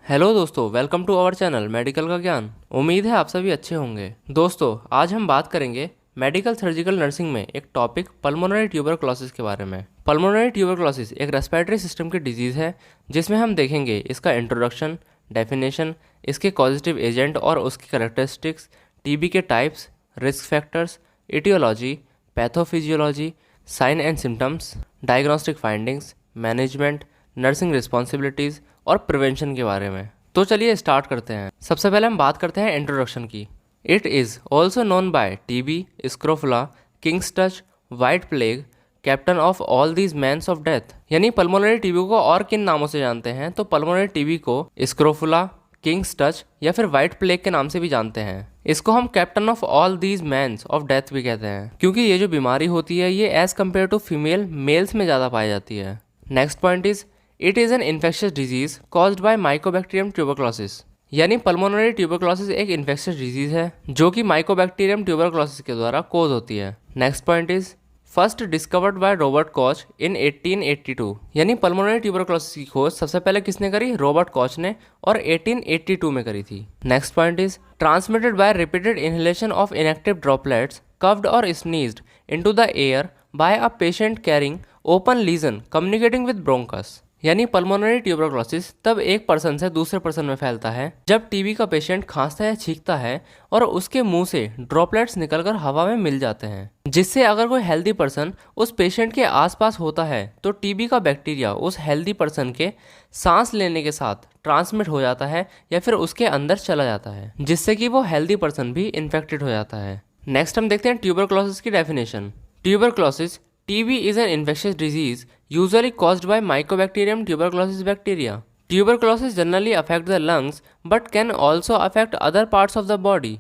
Hello दोस्तों, welcome to our channel medical का ज्ञान। उम्मीद है आप सभी अच्छे होंगे। दोस्तों, आज हम बात करेंगे मेडिकल सर्जिकल नर्सिंग में एक टॉपिक पल्मोनरी ट्यूबरक्लोसिस के बारे में। पल्मोनरी ट्यूबरक्लोसिस एक रेस्पिरेटरी सिस्टम की डिजीज़ है जिसमें हम देखेंगे इसका इंट्रोडक्शन, डेफिनेशन, इसके कॉजेटिव एजेंट और उसकी कैरेक्टरिस्टिक्स, टीबी के types, risk factors, aetiology, pathophysiology, sign and symptoms, diagnostic findings, management, nursing responsibilities और प्रिवेंशन के बारे में। तो चलिए स्टार्ट करते हैं। सबसे पहले हम बात करते हैं इंट्रोडक्शन की। It is also known by TB, scrofula, king's touch, white plague, captain of all these men's of death. यानी पल्मोनरी टीबी को और किन नामों से जानते हैं तो पल्मोनरी टीबी को स्क्रोफुला, किंग्स टच या फिर वाइट प्लेग के नाम से भी जानते हैं। इसको हम captain of all these men's of death भी कहते हैं क्योंकि ये जो बीमारी होती है ये as compare to female males में ज़्यादा पाई जाती है। Next point is it is an infectious disease caused by mycobacterium tuberculosis. यानी पल्मोनरी ट्यूबरक्लोसिस एक इन्फेक्शियस डिजीज है जो कि माइकोबैक्टीरियम ट्यूबरक्लोसिस के द्वारा कोज होती है। Next point is first discovered by Robert Koch in 1882। यानी पल्मोनरी ट्यूबरक्लोसिस की खोज सबसे पहले किसने करी? रॉबर्ट कॉच ने, और 1882 में करी थी। Next point is transmitted by repeated inhalation of inactive droplets coughed और sneezed into the air by a patient carrying open lesion communicating with bronchus. यानी पल्मोनरी ट्यूबरक्लोसिस तब एक पर्सन से दूसरे पर्सन में फैलता है जब टीबी का पेशेंट खांसता या छींकता है और उसके मुंह से ड्रॉपलेट्स निकलकर हवा में मिल जाते हैं, जिससे अगर कोई हेल्दी पर्सन उस पेशेंट के आसपास होता है तो टीबी का बैक्टीरिया उस हेल्दी पर्सन के सांस लेने के साथ ट्रांसमिट हो जाता है या फिर उसके अंदर चला जाता है, जिससे कि वो हेल्दी पर्सन भी इन्फेक्टेड हो जाता है। नेक्स्ट हम देखते हैं ट्यूबरक्लोसिस की definition. Tuberculosis TB is an infectious disease usually caused by Mycobacterium tuberculosis bacteria. Tuberculosis generally affect the lungs but can also affect other parts of the body.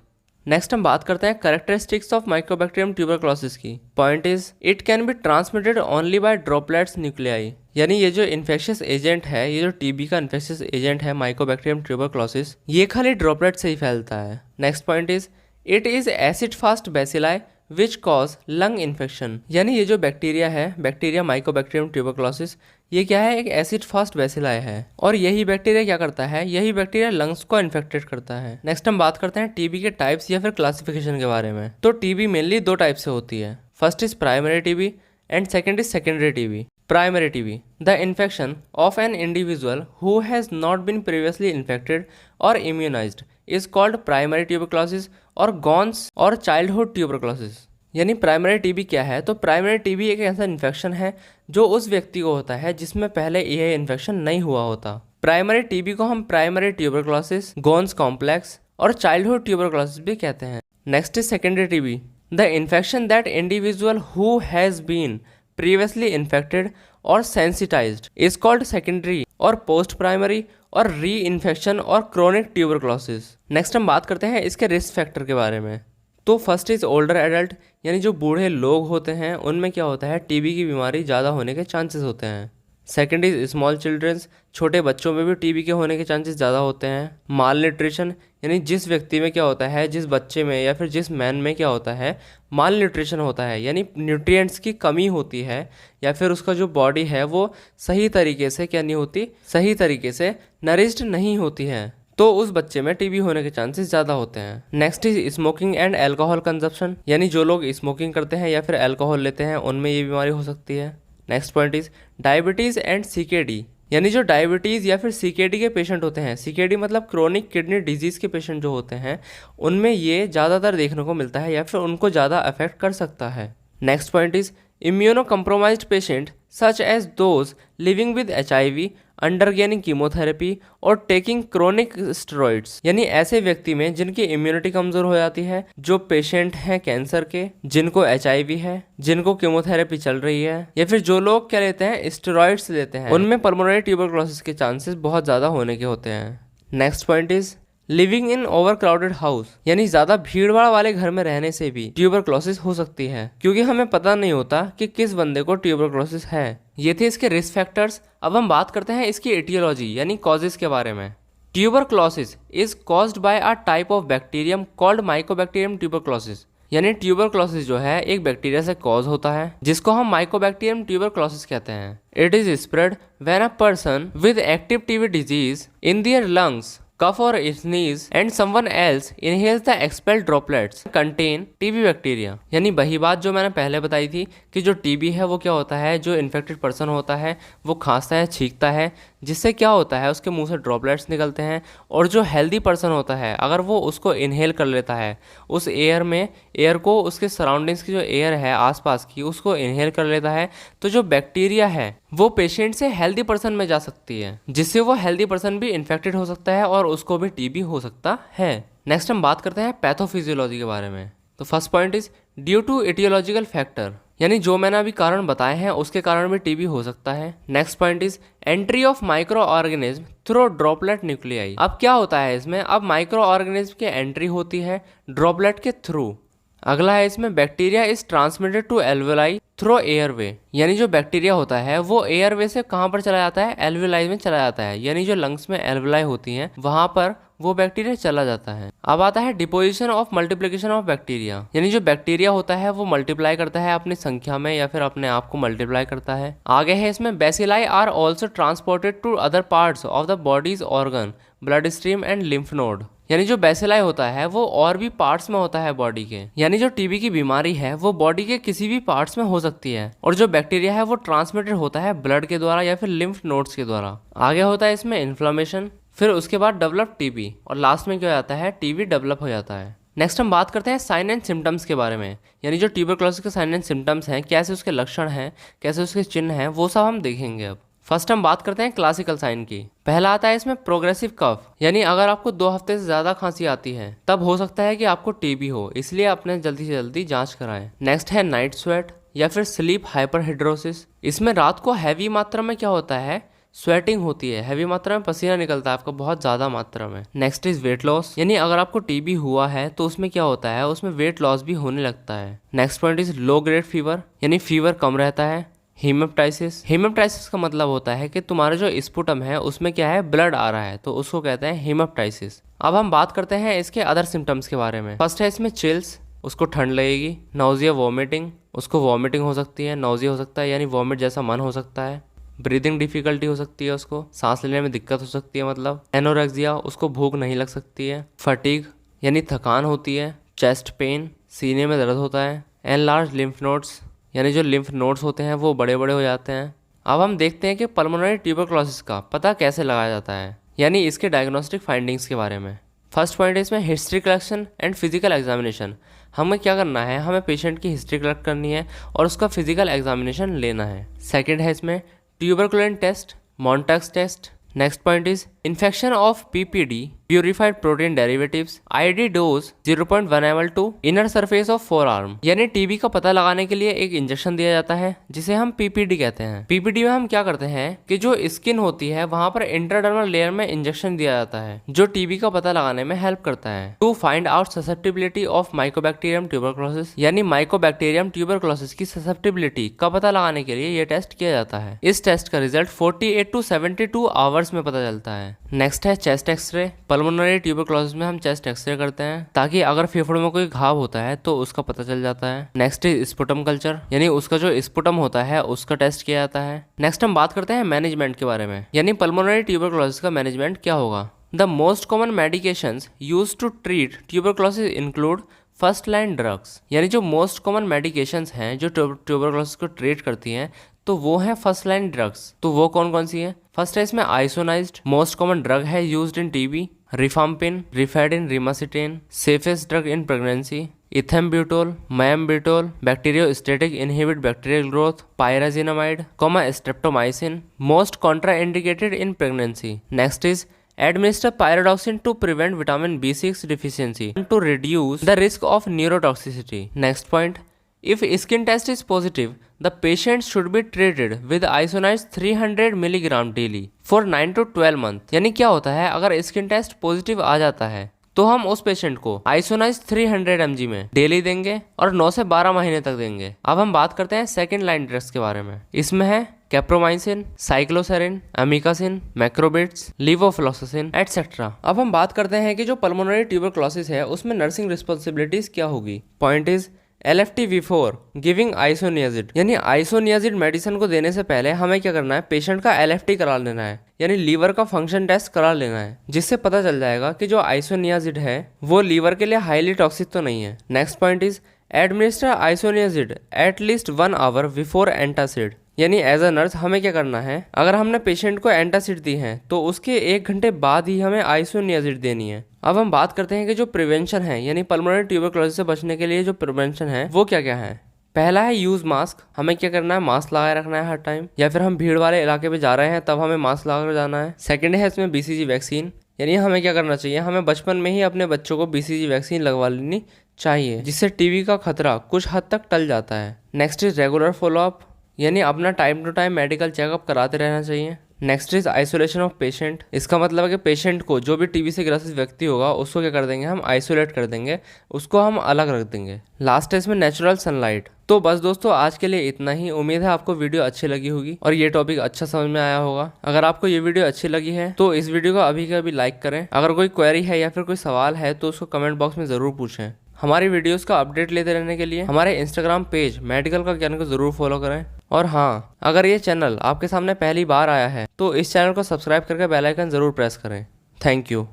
Next हम बात करते हैं कैरेक्टरिस्टिक्स ऑफ माइकोबैक्टीरियम ट्यूबरक्लोसिस की। Point is it can be transmitted only by droplets nuclei. यानी ये जो infectious agent है, ये जो टीबी का इन्फेक्शियस एजेंट है माइकोबैक्टीरियम ट्यूबरक्लोसिस, ये खाली ड्रॉपलेट से ही फैलता है। Next point is it is acid fast bacilli which cause lung infection. यानी ये जो बैक्टीरिया है, बैक्टीरिया माइकोबैक्टीरियम ट्यूबरक्लोसिस, ये क्या है? एक एसिड फास्ट बेसिलाई है और यही बैक्टीरिया क्या करता है? यही बैक्टीरिया लंग्स को इन्फेक्टेड करता है। नेक्स्ट हम बात करते हैं टीबी के टाइप्स या फिर क्लासिफिकेशन के बारे में। तो टीबी मेनली दो टाइप से होती है। First is primary TB and second is secondary TB. Primary TB, the infection of an individual who has not been previously infected or immunized is called primary tuberculosis or GONS और childhood tuberculosis। यानी primary TB क्या है? तो primary TB एक ऐसा infection है जो उस व्यक्ति को होता है जिसमें पहले यह इन्फेक्शन नहीं हुआ होता। प्राइमरी टीबी को हम प्राइमरी ट्यूबरक्लोसिस, गोन्स कॉम्प्लेक्स और चाइल्डहुड ट्यूबरक्लोसिस भी कहते हैं। Next is secondary TB, the infection that individual who has been previously infected or sensitized is called secondary और post primary और री-इन्फेक्शन और chronic tuberculosis। नेक्स्ट हम बात करते हैं इसके रिस्क फैक्टर के बारे में। तो फर्स्ट इज ओल्डर एडल्ट, यानी जो बूढ़े लोग होते हैं उनमें क्या होता है? टीबी की बीमारी ज़्यादा होने के चांसेस होते हैं। सेकेंड इज स्मॉल चिल्ड्रंस, छोटे बच्चों में भी टीबी के होने के चांसेस ज़्यादा होते हैं। माल न्यूट्रिशन, यानी जिस व्यक्ति में क्या होता है, जिस बच्चे में या फिर जिस मैन में क्या होता है? माल न्यूट्रिशन होता है, यानी न्यूट्रिएंट्स की कमी होती है या फिर उसका जो बॉडी है वो सही तरीके से क्या नहीं होती? सही तरीके से नरिश्ड नहीं होती है, तो उस बच्चे में टीबी होने के चांसेस ज़्यादा होते हैं। Next is smoking and alcohol consumption, यानी जो लोग स्मोकिंग करते हैं या फिर अल्कोहल लेते हैं उनमें ये बीमारी हो सकती है। Next point is diabetes and CKD, यानी जो डायबिटीज़ या फिर सीकेडी के पेशेंट होते हैं, सीकेडी मतलब क्रोनिक किडनी डिजीज़ के पेशेंट जो होते हैं उनमें ये ज़्यादातर देखने को मिलता है या फिर उनको ज़्यादा अफेक्ट कर सकता है। Next point is immunocompromised patient such as those living with HIV undergoing chemotherapy और टेकिंग क्रोनिक स्टेरॉइड्स, यानी ऐसे व्यक्ति में जिनकी इम्यूनिटी कमज़ोर हो जाती है, जो पेशेंट हैं कैंसर के, जिनको HIV है, जिनको कीमोथेरेपी चल रही है, या फिर जो लोग क्या लेते हैं? स्टेरॉइड्स लेते हैं, उनमें पल्मोनरी ट्यूबरक्लोसिस के चांसेस बहुत ज़्यादा होने के होते हैं। Next point is living in over crowded house, यानी ज़्यादा भीड़भाड़ वाले घर में रहने से भी ट्यूबरक्लोसिस हो सकती है क्योंकि हमें पता नहीं होता कि किस बंदे को ट्यूबरक्लोसिस है। ये थे इसके रिस्क फैक्टर्स। अब हम बात करते हैं इसकी एटियोलॉजी यानी कॉजेज के बारे में। Tuberculosis is caused by a type of bacterium called Mycobacterium tuberculosis. यानी ट्यूबरक्लोसिस जो है एक बैक्टीरिया से कॉज होता है जिसको हम माइकोबैक्टीरियम ट्यूबरक्लोसिस कहते हैं। It is spread when a person with active TB disease in their lungs, cough or sneeze and someone else inhales the expelled droplets contain TB bacteria. यानी वही बात जो मैंने पहले बताई थी कि जो टीबी है वो क्या होता है, जो इन्फेक्टेड पर्सन होता है वो खांसता है, छींकता है, जिससे क्या होता है उसके मुंह से ड्रॉपलेट्स निकलते हैं। और जो हेल्दी पर्सन होता है अगर वो उसको इनहेल कर लेता है, उस एयर को उसके सराउंडिंग्स की जो एयर है आसपास की उसको इनहेल कर लेता है, तो जो बैक्टीरिया है वो पेशेंट से हेल्दी पर्सन में जा सकती है, जिससे वो हेल्दी पर्सन भी इन्फेक्टेड हो सकता है और उसको भी टीबी हो सकता है। नेक्स्ट हम बात करते हैं पैथोफिजियोलॉजी के बारे में। तो first point is due to etiological factor, यानी जो मैंने अभी कारण बताए हैं उसके कारण भी टीबी हो सकता है। Next point is entry of micro organism through droplet nuclei. अब क्या होता है इसमें, अब माइक्रो ऑर्गेनिज्म की एंट्री होती है ड्रॉपलेट के थ्रू। अगला है इसमें bacteria is transmitted to alveoli through airway, यानी जो बैक्टीरिया होता है वो एयरवे से कहाँ पर चला जाता है, एल्वेलाई में चला जाता है, यानी जो लंग्स में एल्वेलाई होती हैं वहां पर वो बैक्टीरिया चला जाता है। अब आता है deposition of multiplication of bacteria, यानी जो बैक्टीरिया होता है वो मल्टीप्लाई करता है अपनी संख्या में या फिर अपने आप को मल्टीप्लाई करता है। आगे है इसमें bacilli are also transported to other parts of the bodies organ, blood stream and lymph node, यानी जो बेसिलाई होता है वो और भी पार्ट्स में होता है बॉडी के, यानी जो टीबी की बीमारी है वो बॉडी के किसी भी पार्ट्स में हो सकती है। और जो बैक्टीरिया है वो ट्रांसमिटेड होता है ब्लड के द्वारा या फिर लिम्फ नोड्स के द्वारा। आगे होता है इसमें इन्फ्लामेशन, फिर उसके बाद डेवलप टीबी, और लास्ट में क्या हो जाता है, टीबी डेवलप हो जाता है। नेक्स्ट हम बात करते हैं साइन एंड सिम्टम्स के बारे में, यानी जो ट्यूबरक्लोसिस के साइन एंड सिम्टम्स हैं, कैसे उसके लक्षण हैं, कैसे उसके चिन्ह हैं, वो सब हम देखेंगे। अब फर्स्ट हम बात करते हैं क्लासिकल साइन की। पहला आता है इसमें प्रोग्रेसिव कफ, यानी अगर आपको 2 हफ्ते से ज्यादा खांसी आती है तब हो सकता है कि आपको टीबी हो, इसलिए अपने जल्दी से जल्दी जांच कराएं। नेक्स्ट है नाइट स्वेट या फिर स्लीप हाइपरहिड्रोसिस। इसमें रात को हैवी मात्रा में क्या होता है, स्वेटिंग होती है, हैवी मात्रा में पसीना निकलता है आपको बहुत ज्यादा मात्रा में। नेक्स्ट इज वेट लॉस, यानी अगर आपको टीबी हुआ है तो उसमें क्या होता है, उसमें वेट लॉस भी होने लगता है। Next point is low grade fever, यानी फीवर कम रहता है। हीमेप्टाइसिस, हीमेप्टाइसिस का मतलब होता है कि तुम्हारा जो स्पुटम है उसमें क्या है, ब्लड आ रहा है, तो उसको कहते हैं हीमेप्टाइसिस। अब हम बात करते हैं इसके अदर सिम्टम्स के बारे में। फर्स्ट है इसमें चिल्स, उसको ठंड लगेगी। नाउजिया वॉमिटिंग, उसको वॉमिटिंग हो सकती है, नाउजिया हो सकता है यानी वॉमिट जैसा मन हो सकता है। ब्रीदिंग डिफिकल्टी हो सकती है, उसको सांस लेने में दिक्कत हो सकती है, मतलब एनोरेक्सिया, उसको भूख नहीं लग सकती है। फटीग यानी थकान होती है। चेस्ट पेन, सीने में दर्द होता है। एनलार्ज लिम्फ नोड्स, यानी जो लिम्फ नोड्स होते हैं वो बड़े बड़े हो जाते हैं। अब हम देखते हैं कि पल्मोनरी ट्यूबरक्लोसिस का पता कैसे लगाया जाता है, यानी इसके डायग्नोस्टिक फाइंडिंग्स के बारे में। फर्स्ट पॉइंट है इसमें history collection and physical examination. हमें क्या करना है, हमें पेशेंट की हिस्ट्री कलेक्ट करनी है और उसका फिजिकल एग्जामिनेशन लेना है। सेकेंड है इसमें tuberculin test, Mantoux test. Next point is infection of PPD, purified protein derivatives, ID dose 0.1 ml to inner surface of forearm, यानी टीबी का पता लगाने के लिए एक इंजेक्शन दिया जाता है जिसे हम पीपीडी कहते हैं। पीपीडी में हम क्या करते हैं कि जो स्किन होती है वहां पर इंटरडर्मल लेयर में इंजेक्शन दिया जाता है जो टीबी का पता लगाने में हेल्प करता है। To find out susceptibility of mycobacterium tuberculosis, यानी माइकोबैक्टीरियम ट्यूबरक्लोसिस की ससेप्टिबिलिटी का पता लगाने के लिए ये टेस्ट किया जाता है। इस टेस्ट का रिजल्ट 48 to 72 आवर्स में पता चलता है। नेक्स्ट है चेस्ट एक्सरे। पल्मोनरी ट्यूबरक्लोसिस में हम चेस्ट एक्सरे करते हैं ताकि अगर फेफड़ों में कोई घाव होता है तो उसका पता चल जाता है। नेक्स्ट इज स्पुटम कल्चर, यानी उसका जो स्पुटम होता है उसका टेस्ट किया जाता है। नेक्स्ट हम बात करते हैं मैनेजमेंट के बारे में, यानी पल्मोनरी ट्यूबरक्लोसिस का मैनेजमेंट क्या होगा। The most common medications used to treat tuberculosis include first line drugs, यानी जो मोस्ट कॉमन मेडिकेशंस हैं जो ट्यूबरक्लोसिस को ट्रीट करती हैं तो वो है फर्स्ट लाइन ड्रग्स। तो वो कौन कौन सी है। फर्स्ट है इसमें आइसोनाइज्ड, मोस्ट कॉमन ड्रग है used in TB. Rifampin, Rifadin, Rimactane, safest drug in pregnancy. Ethambutol, Myambutol, bacteriostatic inhibit bacterial growth. Pyrazinamide, streptomycin, most contraindicated in pregnancy. Next is administer pyridoxine to prevent vitamin B6 deficiency and to reduce the risk of neurotoxicity. Next point, if skin test is positive, the patient should be treated with isoniazid 300 mg daily for 9 to 12 months. यानी क्या होता है, अगर skin test positive आ जाता है तो हम उस पेशेंट को आइसोनाइज्ड 300 mg में डेली देंगे और 9 से 12 महीने तक देंगे। अब हम बात करते हैं सेकेंड लाइन ड्रग्स के बारे में। इसमें है कैप्रोमाइसिन, साइक्लोसेरिन, अमीकासिन, मैक्रोबिट्स, लीवोफ्लोक्सासिन एटसेट्रा। अब हम बात करते हैं कि जो पल्मोनरी ट्यूबरक्लोसिस है उसमें नर्सिंग रिस्पॉन्सिबिलिटीज क्या होगी। Point is LFTV4 giving isoniazid, यानी आइसोनियाजिड मेडिसिन को देने से पहले हमें क्या करना है, पेशेंट का LFT करा लेना है, यानी लीवर का फंक्शन टेस्ट करा लेना है, जिससे पता चल जाएगा कि जो आइसोनियाजिड है वो लीवर के लिए हाईली टॉक्सिक तो नहीं है। Next point is administer isoniazid at least 1 hour before antacid, यानी एज अ नर्स हमें क्या करना है, अगर हमने पेशेंट को एंटासिड दी है तो उसके 1 घंटे बाद ही हमें आइसोनियाजिड देनी है। अब हम बात करते हैं कि जो प्रिवेंशन है, यानी पल्मोनरी ट्यूबरक्लोसिस से बचने के लिए जो प्रिवेंशन है वो क्या क्या है। पहला है यूज मास्क, हमें क्या करना है, मास्क लगाए रखना है हर टाइम, या फिर हम भीड़ वाले इलाके में जा रहे हैं तब हमें मास्क लगाकर जाना है। सेकंड है इसमें BCG वैक्सीन, यानी हमें क्या करना चाहिए, हमें बचपन में ही अपने बच्चों को BCG वैक्सीन लगवा लेनी चाहिए, जिससे TB का खतरा कुछ हद तक टल जाता है। नेक्स्ट इज रेगुलर फॉलोअप, यानी अपना time to time medical checkup कराते रहना चाहिए। Next is isolation of patient, इसका मतलब है कि पेशेंट को, जो भी TB से ग्रसित व्यक्ति होगा उसको क्या कर देंगे, हम आइसोलेट कर देंगे, उसको हम अलग रख देंगे। लास्ट है इसमें नेचुरल सनलाइट। तो बस दोस्तों आज के लिए इतना ही। उम्मीद है आपको वीडियो अच्छी लगी होगी और ये टॉपिक अच्छा समझ में आया होगा। अगर आपको ये वीडियो अच्छी लगी है तो इस वीडियो को अभी के अभी लाइक करें। अगर कोई क्वेरी है या फिर कोई सवाल है तो उसको कमेंट बॉक्स में ज़रूर पूछें। हमारी वीडियोस का अपडेट लेते रहने के लिए हमारे इंस्टाग्राम पेज मेडिकल का ज्ञान को ज़रूर फॉलो करें। और हाँ, अगर ये चैनल आपके सामने पहली बार आया है तो इस चैनल को सब्सक्राइब करके बेल आइकन ज़रूर प्रेस करें। Thank you.